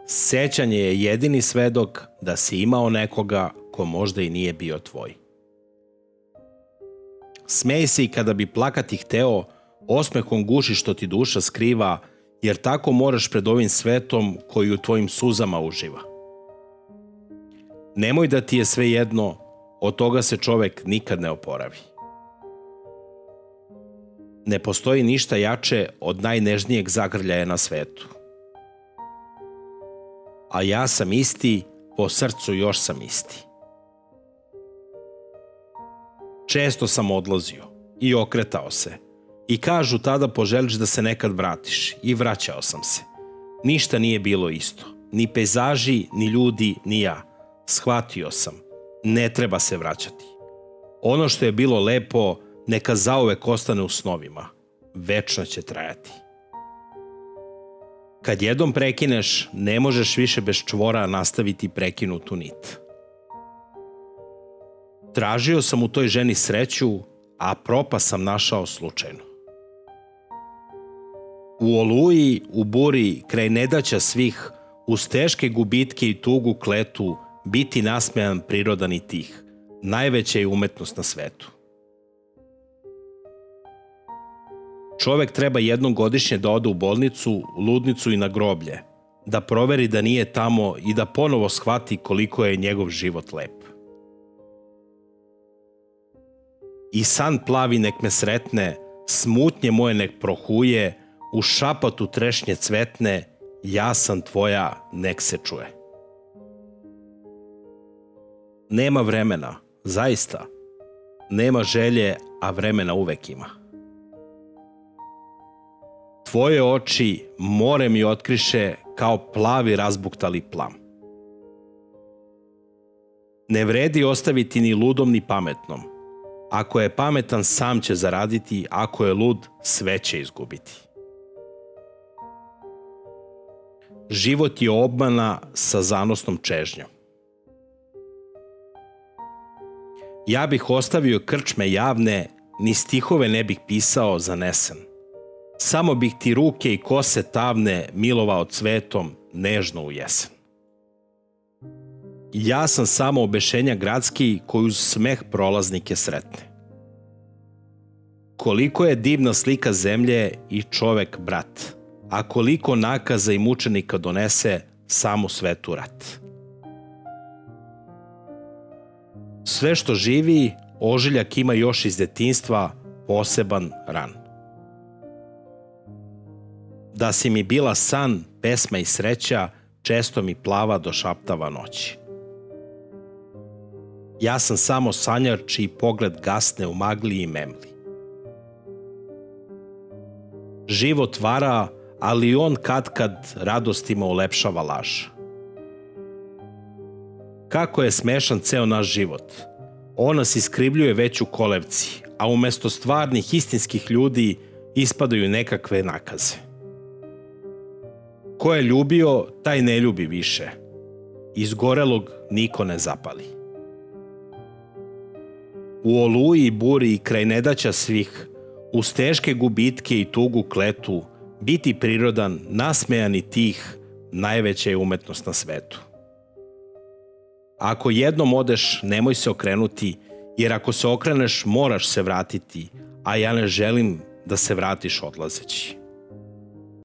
sećanje je jedini svedok da si imao nekoga ko možda i nije bio tvoj. Smej se i kada bi plakati hteo, osmehom guši što ti duša skriva, jer tako moraš pred ovim svetom koji u tvojim suzama uživa. Nemoj da ti je sve jedno, od toga se čovek nikad ne oporavi. Ne postoji ništa jače od najnežnijeg zagrljaja na svetu. A ja sam isti, po srcu još sam isti. Često sam odlazio i okretao se. I kažu tada poželiš da se nekad vratiš. I vraćao sam se. Ništa nije bilo isto. Ni pejzaži, ni ljudi, ni ja. Shvatio sam. Ne treba se vraćati. Ono što je bilo lepo, neka zauvek ostane u snovima. Večno će trajati. Kad jednom prekineš, ne možeš više bez čvora nastaviti prekinutu nit. Tražio sam u toj ženi sreću, a propast sam našao slučajno. U oluji, u buri, kraj nedaća svih, uz teške gubitke i tugu kletu, biti nasmejan, prirodan i tih, najveća je umetnost na svetu. Čovek treba jednom godišnje da ode u bolnicu, ludnicu i na groblje, da proveri da nije tamo i da ponovo shvati koliko je njegov život lep. I san plavi nek me sretne, smutnje moje nek prohuje, u šapatu trešnje cvetne, ja sam tvoja, nek se čuje. Nema vremena, zaista. Nema želje, a vremena uvek ima. Tvoje oči more mi otkriše kao plavi razbuktali plam. Ne vredi ostaviti ni ludom ni pametnom. Ako je pametan, sam će zaraditi, ako je lud, sve će izgubiti. Život je obmana sa zanosnom čežnjom. Ja bih ostavio krčme javne, ni stihove ne bih pisao zanesen. Samo bih ti ruke i kose tavne milovao cvetom nežno u jesen. Ja sam samo obešenja gradski koji uz smeh prolaznike sretne. Koliko je divna slika zemlje i čovek brat, a koliko nakaza i mučenika donese samu svetu rat. Sve što živi, ožiljak ima još iz detinjstva poseban ran. Da si mi bila san, pesma i sreća, često mi plava došaptava noći. Ja sam samo sanjar čiji pogled gasne u magli i memli. Život vara, ali on katkad radostima ulepšava laž. Kako je smešan ceo naš život. On nas iskrivljuje već u kolevci, a umesto stvarnih istinskih ljudi ispadaju nekakve nakaze. Ko je ljubio, taj ne ljubi više. Izgorelog niko ne zapali. U oluji i buri i kraj nedaća svih, uz teške gubitke i tugu kletu, biti prirodan, nasmejan i tih, najveća je umetnost na svetu. Ako jednom odeš, nemoj se okrenuti, jer ako se okreneš, moraš se vratiti, a ja ne želim da se vratiš odlazeći.